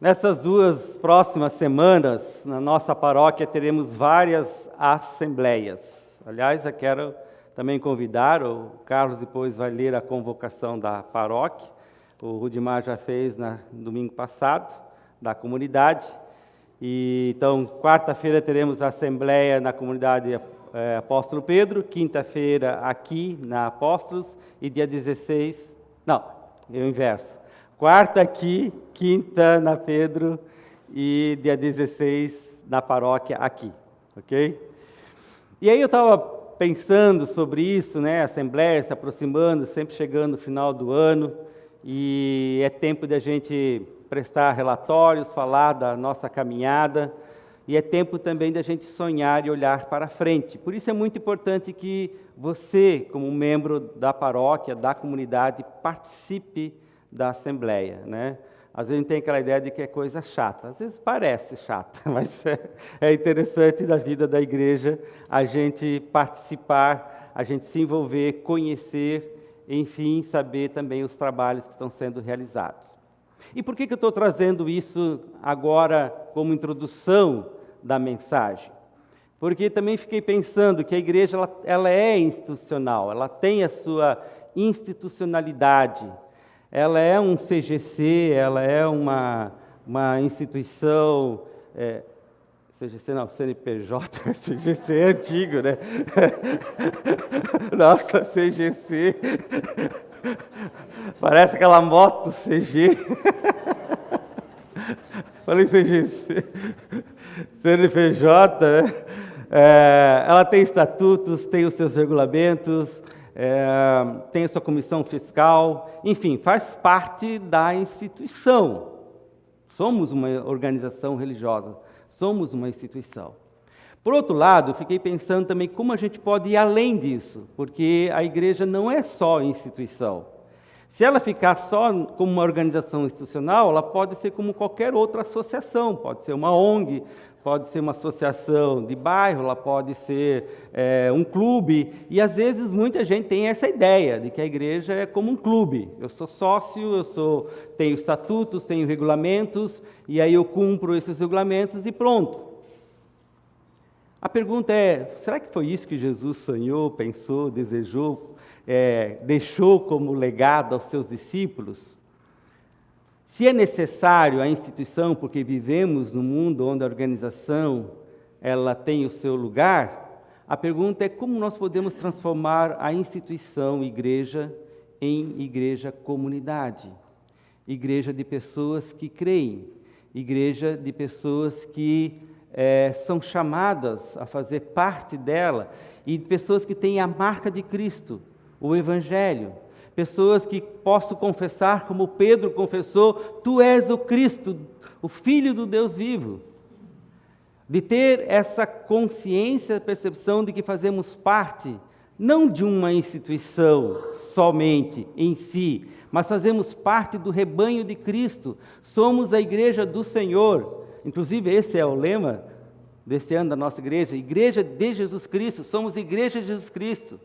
Nessas 2 próximas semanas, na nossa paróquia, teremos várias assembleias. Aliás, eu quero também convidar, o Carlos depois vai ler a convocação da paróquia, o Rudimar já fez no domingo passado, da comunidade. Então, quarta-feira teremos a assembleia na comunidade Apóstolo Pedro, quinta-feira aqui na Apóstolos, e dia 16, não, é o inverso. Quarta aqui, quinta na Pedro e dia 16 na paróquia aqui, ok? E aí eu estava pensando sobre isso, né? A Assembleia se aproximando, sempre chegando no final do ano, e é tempo de a gente prestar relatórios, falar da nossa caminhada, e é tempo também de a gente sonhar e olhar para frente. Por isso é muito importante que você, como membro da paróquia, da comunidade, participe da Assembleia, né? Às vezes a gente tem aquela ideia de que é coisa chata, às vezes parece chata, mas é interessante na vida da igreja a gente participar, a gente se envolver, conhecer, enfim, saber também os trabalhos que estão sendo realizados. E por que eu estou trazendo isso agora como introdução da mensagem? Porque também fiquei pensando que a igreja ela é institucional, ela tem a sua institucionalidade. Ela é um CGC, ela é uma instituição, CGC não, CNPJ, CGC é antigo, né? Nossa, CGC, parece aquela moto CG. Falei CGC, CNPJ, né? Ela tem estatutos, tem os seus regulamentos, tem a sua comissão fiscal, enfim, faz parte da instituição. Somos uma organização religiosa, somos uma instituição. Por outro lado, fiquei pensando também como a gente pode ir além disso, porque a igreja não é só instituição. Se ela ficar só como uma organização institucional, ela pode ser como qualquer outra associação, pode ser uma ONG, pode ser uma associação de bairro, ela pode ser um clube, e às vezes muita gente tem essa ideia de que a igreja é como um clube. Eu sou sócio, tenho estatutos, tenho regulamentos, e aí eu cumpro esses regulamentos e pronto. A pergunta é, será que foi isso que Jesus sonhou, pensou, desejou, deixou como legado aos seus discípulos? Se é necessário a instituição, porque vivemos num mundo onde a organização ela tem o seu lugar, a pergunta é como nós podemos transformar a instituição igreja em igreja comunidade, igreja de pessoas que creem, igreja de pessoas que são chamadas a fazer parte dela e pessoas que têm a marca de Cristo, o Evangelho. Pessoas que posso confessar, como Pedro confessou, tu és o Cristo, o Filho do Deus vivo. De ter essa consciência, percepção de que fazemos parte, não de uma instituição somente em si, mas fazemos parte do rebanho de Cristo. Somos a igreja do Senhor. Inclusive esse é o lema deste ano da nossa igreja, Igreja de Jesus Cristo, somos igreja de Jesus Cristo.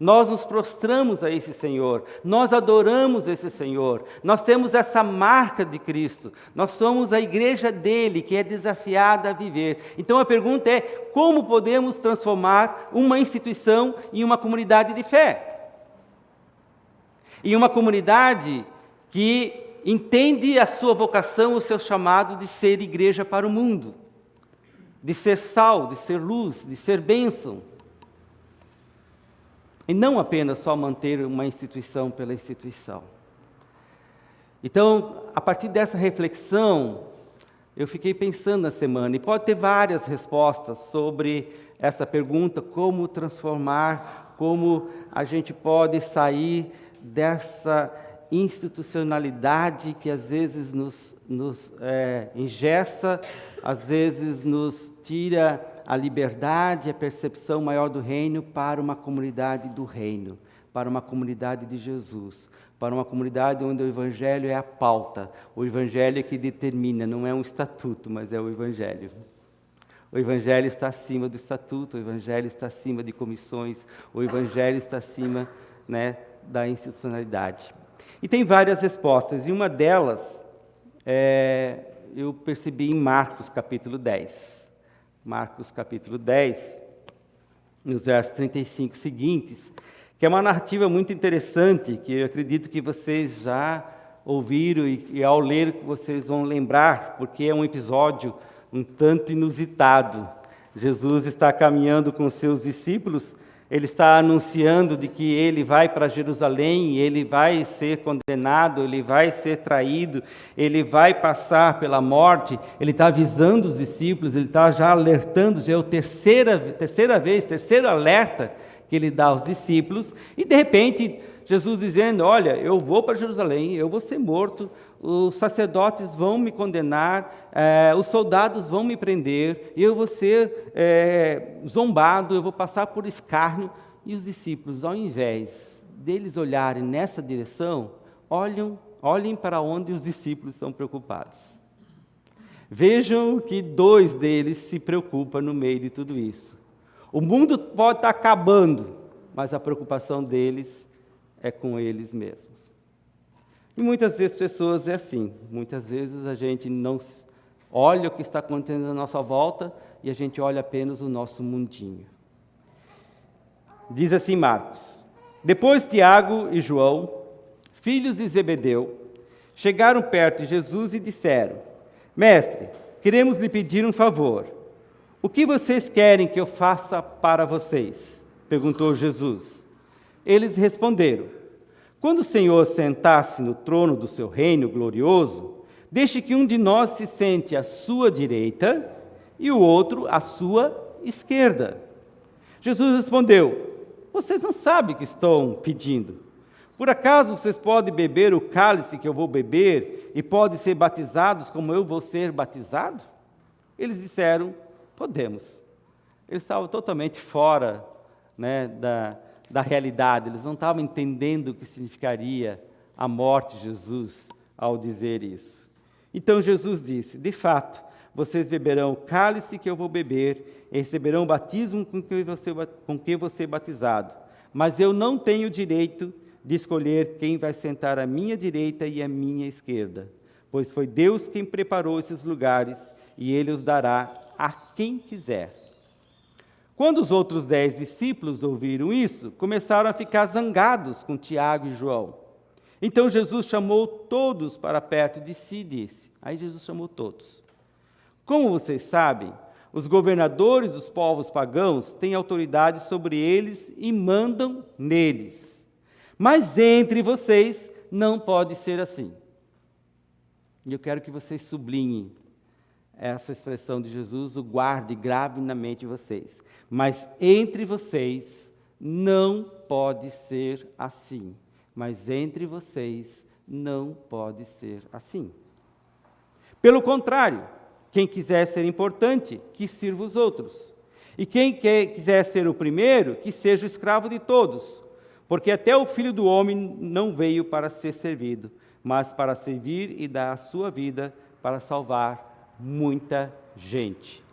Nós nos prostramos a esse Senhor, nós adoramos esse Senhor, nós temos essa marca de Cristo, nós somos a igreja dele, que é desafiada a viver. Então a pergunta é, como podemos transformar uma instituição em uma comunidade de fé? Em uma comunidade que entende a sua vocação, o seu chamado de ser igreja para o mundo, de ser sal, de ser luz, de ser bênção. E não apenas só manter uma instituição pela instituição. Então, a partir dessa reflexão, eu fiquei pensando na semana, e pode ter várias respostas sobre essa pergunta, como transformar, como a gente pode sair dessa institucionalidade que às vezes nos engessa, às vezes nos tira a liberdade, a percepção maior do reino para uma comunidade do reino, para uma comunidade de Jesus, para uma comunidade onde o Evangelho é a pauta, o Evangelho é que determina, não é um estatuto, mas é o Evangelho. O Evangelho está acima do estatuto, o Evangelho está acima de comissões, o Evangelho está acima, né, da institucionalidade. E tem várias respostas, e uma delas eu percebi em Marcos capítulo 10. Marcos capítulo 10, nos versos 35 seguintes, que é uma narrativa muito interessante, que eu acredito que vocês já ouviram e ao ler vocês vão lembrar, porque é um episódio um tanto inusitado. Jesus está caminhando com os seus discípulos, ele está anunciando de que ele vai para Jerusalém, ele vai ser condenado, ele vai ser traído, ele vai passar pela morte, ele está avisando os discípulos, ele está já alertando, já é o terceiro alerta que ele dá aos discípulos, e de repente Jesus dizendo, olha, eu vou para Jerusalém, eu vou ser morto, os sacerdotes vão me condenar, os soldados vão me prender, eu vou ser zombado, eu vou passar por escárnio. E os discípulos, ao invés deles olharem nessa direção, olhem para onde os discípulos estão preocupados. Vejam que 2 deles se preocupam no meio de tudo isso. O mundo pode estar acabando, mas a preocupação deles é com eles mesmos. E muitas vezes pessoas é assim, muitas vezes a gente não olha o que está acontecendo à nossa volta e a gente olha apenas o nosso mundinho. Diz assim Marcos, depois Tiago e João, filhos de Zebedeu, chegaram perto de Jesus e disseram, mestre, queremos lhe pedir um favor. O que vocês querem que eu faça para vocês? Perguntou Jesus. Eles responderam, quando o Senhor sentar-se no trono do seu reino glorioso, deixe que um de nós se sente à sua direita e o outro à sua esquerda. Jesus respondeu, vocês não sabem o que estão pedindo. Por acaso vocês podem beber o cálice que eu vou beber e podem ser batizados como eu vou ser batizado? Eles disseram, podemos. Eles estavam totalmente fora, da realidade, eles não estavam entendendo o que significaria a morte de Jesus ao dizer isso. Então Jesus disse, de fato, vocês beberão o cálice que eu vou beber e receberão o batismo com que vou ser batizado, mas eu não tenho direito de escolher quem vai sentar à minha direita e à minha esquerda, pois foi Deus quem preparou esses lugares e Ele os dará a quem quiser. Quando os outros 10 discípulos ouviram isso, começaram a ficar zangados com Tiago e João. Então Jesus chamou todos para perto de si e disse, aí Jesus chamou todos. Como vocês sabem, os governadores dos povos pagãos têm autoridade sobre eles e mandam neles. Mas entre vocês não pode ser assim. E eu quero que vocês sublinhem essa expressão de Jesus, o guarde, grave na mente de vocês. Mas entre vocês não pode ser assim. Mas entre vocês não pode ser assim. Pelo contrário, quem quiser ser importante, que sirva os outros. E quem quiser ser o primeiro, que seja o escravo de todos. Porque até o Filho do Homem não veio para ser servido, mas para servir e dar a sua vida para salvar muita gente.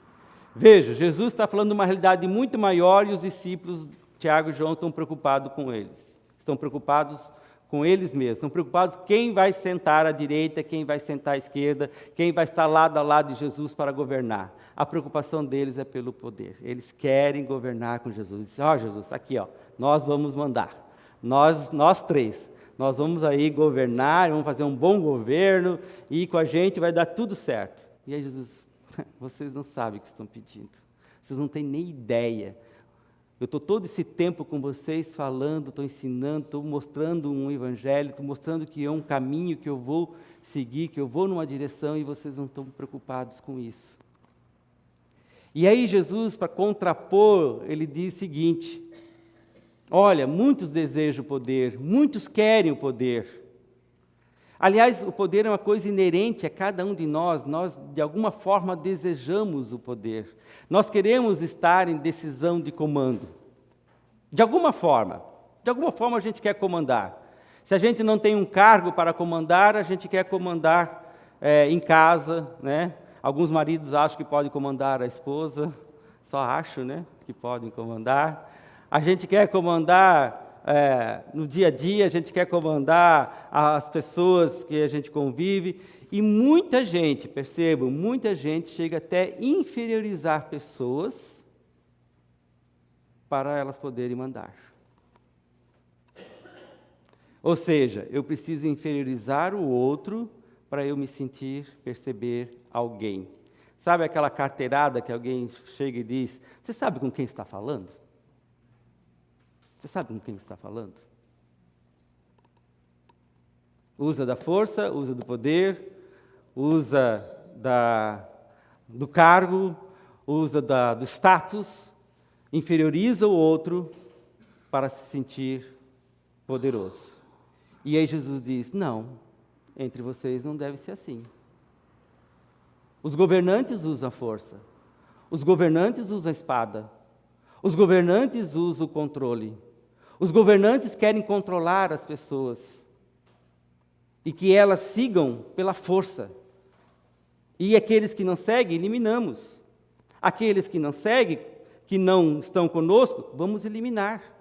Veja, Jesus está falando de uma realidade muito maior e os discípulos, Tiago e João, estão preocupados com eles. Estão preocupados com eles mesmos. Estão preocupados quem vai sentar à direita, quem vai sentar à esquerda, quem vai estar lado a lado de Jesus para governar. A preocupação deles é pelo poder. Eles querem governar com Jesus. Dizem, Jesus, aqui, nós vamos mandar. Nós 3. Nós vamos aí governar, vamos fazer um bom governo e com a gente vai dar tudo certo. E aí Jesus, vocês não sabem o que estão pedindo. Vocês não têm nem ideia. Eu estou todo esse tempo com vocês falando, estou ensinando, estou mostrando um evangelho, estou mostrando que é um caminho que eu vou seguir, que eu vou numa direção e vocês não estão preocupados com isso. E aí Jesus, para contrapor, ele diz o seguinte, olha, muitos desejam o poder, muitos querem o poder. Aliás, o poder é uma coisa inerente a cada um de nós de alguma forma desejamos o poder. Nós queremos estar em decisão de comando. De alguma forma a gente quer comandar. Se a gente não tem um cargo para comandar, a gente quer comandar em casa, né? Alguns maridos acham que podem comandar a esposa, só acham, né, que podem comandar. A gente quer comandar no dia a dia, a gente quer comandar as pessoas que a gente convive, E muita gente, percebam, muita gente chega até a inferiorizar pessoas para elas poderem mandar. Ou seja, eu preciso inferiorizar o outro para eu me sentir, perceber alguém. Sabe aquela carteirada que alguém chega e diz, você sabe com quem está falando? Você sabe com quem está falando? Usa da força, usa do poder, usa do cargo, usa do status, inferioriza o outro para se sentir poderoso. E aí Jesus diz, não, entre vocês não deve ser assim. Os governantes usam a força, os governantes usam a espada, os governantes usam o controle, os governantes querem controlar as pessoas e que elas sigam pela força. E aqueles que não seguem, eliminamos. Aqueles que não seguem, que não estão conosco, vamos eliminar.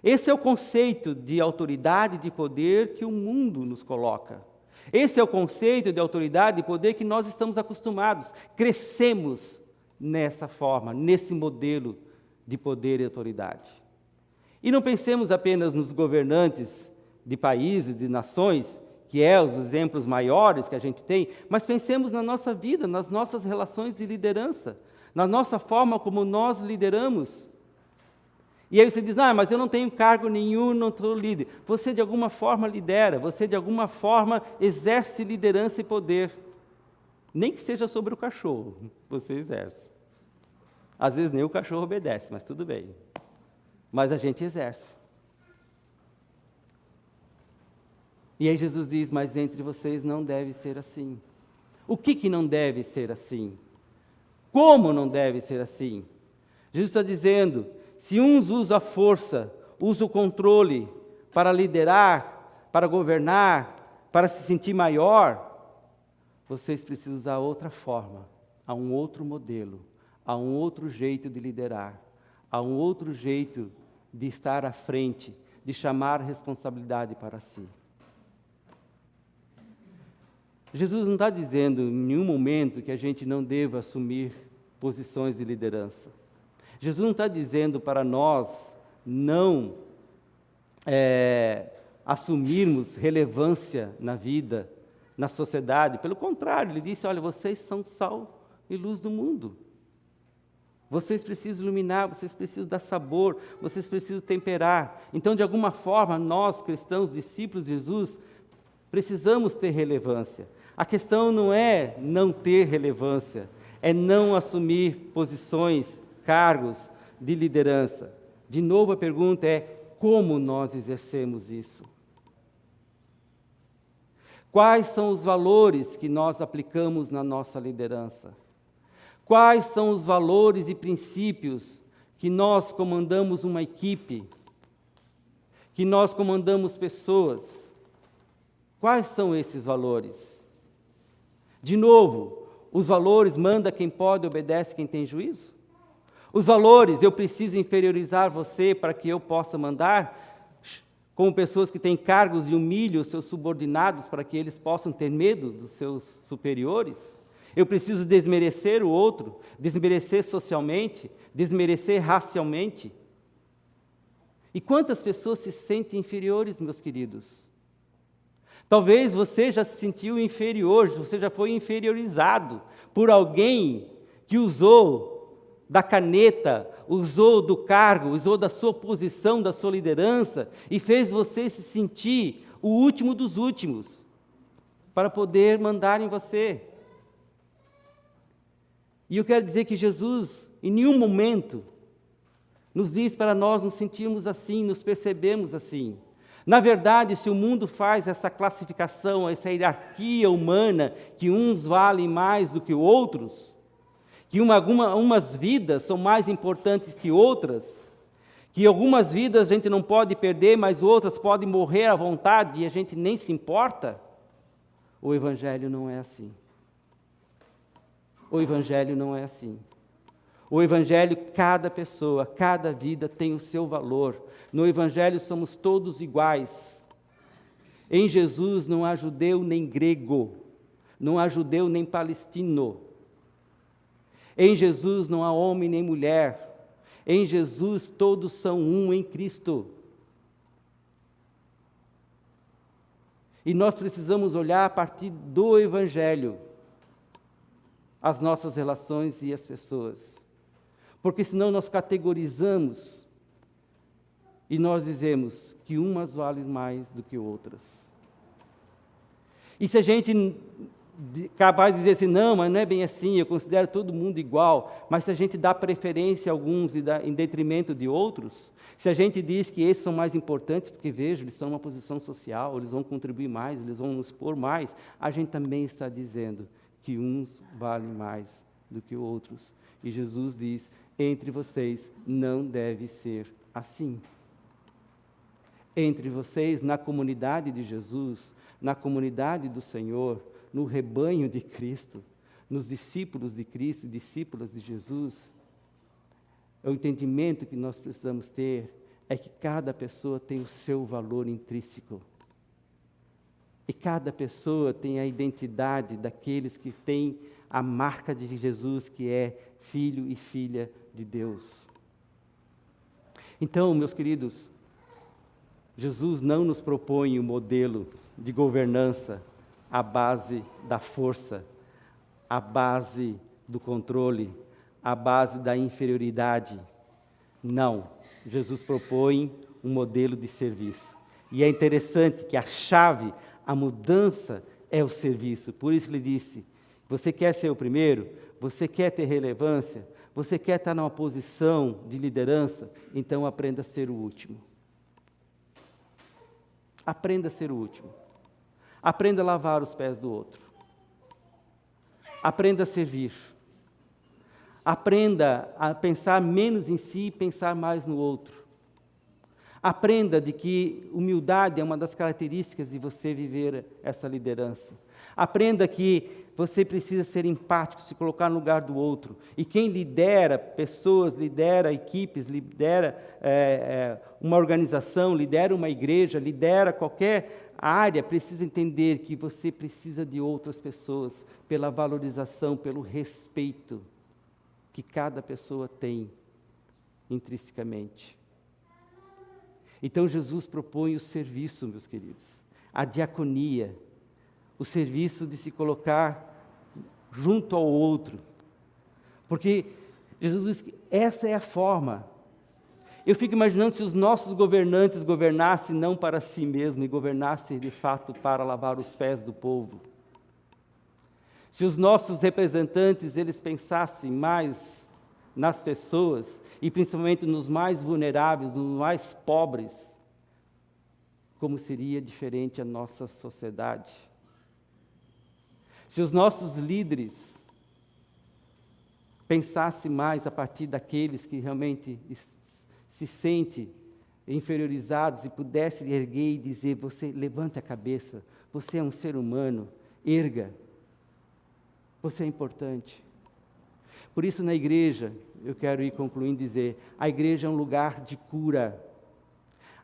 Esse é o conceito de autoridade e de poder que o mundo nos coloca. Esse é o conceito de autoridade e poder que nós estamos acostumados. Crescemos nessa forma, nesse modelo de poder e autoridade. E não pensemos apenas nos governantes de países, de nações, que é os exemplos maiores que a gente tem, mas pensemos na nossa vida, nas nossas relações de liderança, na nossa forma como nós lideramos. E aí você diz, mas eu não tenho cargo nenhum, não sou líder. Você de alguma forma lidera, você de alguma forma exerce liderança e poder. Nem que seja sobre o cachorro, você exerce. Às vezes nem o cachorro obedece, mas tudo bem. Mas a gente exerce. E aí Jesus diz, mas entre vocês não deve ser assim. O que não deve ser assim? Como não deve ser assim? Jesus está dizendo, se uns usam a força, usam o controle para liderar, para governar, para se sentir maior, vocês precisam usar outra forma, há um outro modelo, há um outro jeito de liderar, há um outro jeito de estar à frente, de chamar responsabilidade para si. Jesus não está dizendo em nenhum momento que a gente não deva assumir posições de liderança. Jesus não está dizendo para nós não assumirmos relevância na vida, na sociedade. Pelo contrário, ele disse, olha, vocês são sal e luz do mundo. Vocês precisam iluminar, vocês precisam dar sabor, vocês precisam temperar. Então, de alguma forma, nós, cristãos, discípulos de Jesus, precisamos ter relevância. A questão não é não ter relevância, é não assumir posições, cargos de liderança. De novo, a pergunta é, como nós exercemos isso? Quais são os valores que nós aplicamos na nossa liderança? Quais são os valores e princípios que nós comandamos uma equipe, que nós comandamos pessoas? Quais são esses valores? De novo, os valores manda quem pode, obedece quem tem juízo? Os valores, eu preciso inferiorizar você para que eu possa mandar, como pessoas que têm cargos e humilham os seus subordinados para que eles possam ter medo dos seus superiores? Eu preciso desmerecer o outro, desmerecer socialmente, desmerecer racialmente? E quantas pessoas se sentem inferiores, meus queridos? Talvez você já se sentiu inferior, você já foi inferiorizado por alguém que usou da caneta, usou do cargo, usou da sua posição, da sua liderança e fez você se sentir o último dos últimos para poder mandar em você. E eu quero dizer que Jesus, em nenhum momento, nos diz para nós nos sentirmos assim, nos percebemos assim. Na verdade, se o mundo faz essa classificação, essa hierarquia humana, que uns valem mais do que outros, que umas vidas são mais importantes que outras, que algumas vidas a gente não pode perder, mas outras podem morrer à vontade e a gente nem se importa, o Evangelho não é assim. O Evangelho não é assim. O Evangelho, cada pessoa, cada vida tem o seu valor. No Evangelho somos todos iguais. Em Jesus não há judeu nem grego. Não há judeu nem palestino. Em Jesus não há homem nem mulher. Em Jesus todos são um em Cristo. E nós precisamos olhar a partir do Evangelho as nossas relações e as pessoas. Porque senão nós categorizamos e nós dizemos que umas valem mais do que outras. E se a gente capaz de dizer assim, não, mas não é bem assim, eu considero todo mundo igual, mas se a gente dá preferência a alguns em detrimento de outros, se a gente diz que esses são mais importantes, porque veja, eles estão numa posição social, eles vão contribuir mais, eles vão nos expor mais, a gente também está dizendo que uns valem mais do que outros. E Jesus diz, entre vocês não deve ser assim. Entre vocês, na comunidade de Jesus, na comunidade do Senhor, no rebanho de Cristo, nos discípulos de Cristo, discípulas de Jesus, o entendimento que nós precisamos ter é que cada pessoa tem o seu valor intrínseco. E cada pessoa tem a identidade daqueles que têm a marca de Jesus, que é filho e filha de Deus. Então, meus queridos, Jesus não nos propõe um modelo de governança à base da força, à base do controle, à base da inferioridade. Não, Jesus propõe um modelo de serviço. E é interessante que a mudança é o serviço. Por isso ele disse, você quer ser o primeiro? Você quer ter relevância? Você quer estar numa posição de liderança? Então aprenda a ser o último. Aprenda a ser o último. Aprenda a lavar os pés do outro. Aprenda a servir. Aprenda a pensar menos em si e pensar mais no outro. Aprenda de que humildade é uma das características de você viver essa liderança. Aprenda que você precisa ser empático, se colocar no lugar do outro. E quem lidera pessoas, lidera equipes, lidera uma organização, lidera uma igreja, lidera qualquer área, precisa entender que você precisa de outras pessoas pela valorização, pelo respeito que cada pessoa tem intrinsecamente. Então Jesus propõe o serviço, meus queridos, a diaconia, o serviço de se colocar junto ao outro, porque Jesus diz que essa é a forma. Eu fico imaginando se os nossos governantes governassem não para si mesmos, e governassem de fato para lavar os pés do povo. Se os nossos representantes, eles pensassem mais nas pessoas, e principalmente nos mais vulneráveis, nos mais pobres, como seria diferente a nossa sociedade? Se os nossos líderes pensassem mais a partir daqueles que realmente se sentem inferiorizados e pudessem erguer e dizer, você levante a cabeça, você é um ser humano, erga, você é importante. Por isso, na igreja, eu quero ir concluindo e dizer, a igreja é um lugar de cura.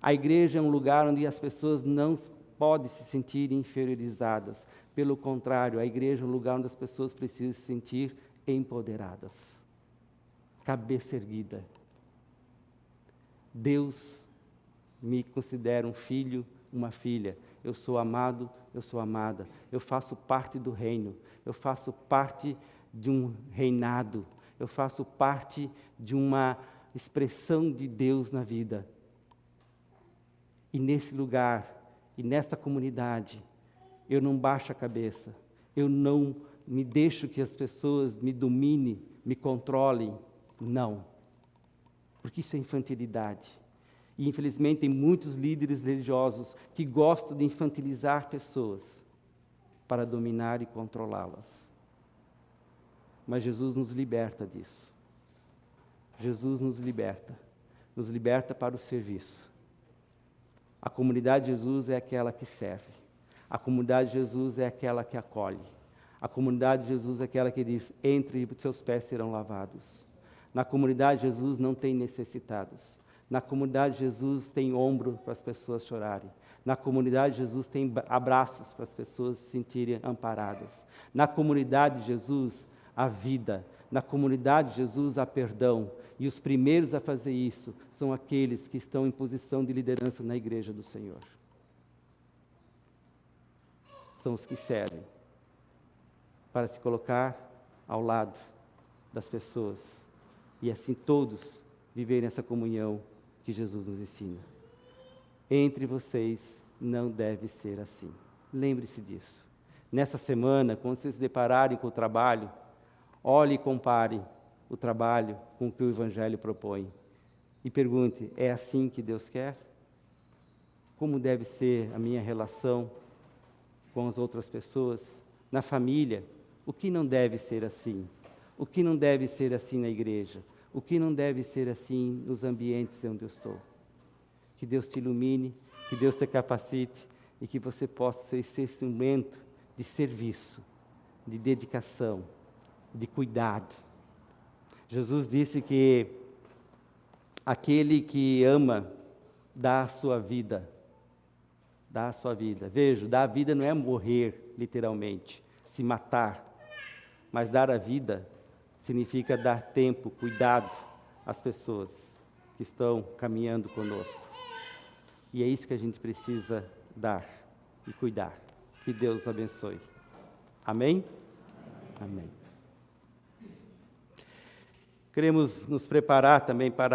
A igreja é um lugar onde as pessoas não podem se sentir inferiorizadas. Pelo contrário, a igreja é um lugar onde as pessoas precisam se sentir empoderadas. Cabeça erguida. Deus me considera um filho, uma filha. Eu sou amado, eu sou amada. Eu faço parte do reino. Eu faço parte de um reinado, eu faço parte de uma expressão de Deus na vida. E nesse lugar, e nesta comunidade, eu não baixo a cabeça, eu não me deixo que as pessoas me dominem, me controlem, não. Porque isso é infantilidade. E infelizmente tem muitos líderes religiosos que gostam de infantilizar pessoas para dominar e controlá-las. Mas Jesus nos liberta disso. Jesus nos liberta para o serviço. A comunidade de Jesus é aquela que serve. A comunidade de Jesus é aquela que acolhe. A comunidade de Jesus é aquela que diz, entre e seus pés serão lavados. Na comunidade de Jesus não tem necessitados. Na comunidade de Jesus tem ombro para as pessoas chorarem. Na comunidade, Jesus tem abraços para as pessoas se sentirem amparadas. Na comunidade de Jesus, há vida. Na comunidade de Jesus, há perdão. E os primeiros a fazer isso são aqueles que estão em posição de liderança na igreja do Senhor. São os que servem para se colocar ao lado das pessoas e assim todos viverem essa comunhão que Jesus nos ensina. Entre vocês não deve ser assim. Lembre-se disso. Nessa semana, quando vocês se depararem com o trabalho, olhe e compare o trabalho com o que o Evangelho propõe. E pergunte, é assim que Deus quer? Como deve ser a minha relação com as outras pessoas? Na família, o que não deve ser assim? O que não deve ser assim na igreja? O que não deve ser assim nos ambientes onde eu estou? Que Deus te ilumine, que Deus te capacite e que você possa ser esse instrumento de serviço, de dedicação, de cuidado. Jesus disse que aquele que ama dá a sua vida. Dá a sua vida. Veja, dar a vida não é morrer, literalmente, se matar. Mas dar a vida significa dar tempo, cuidado às pessoas que estão caminhando conosco. E é isso que a gente precisa dar e cuidar. Que Deus abençoe. Amém? Amém. Queremos nos preparar também para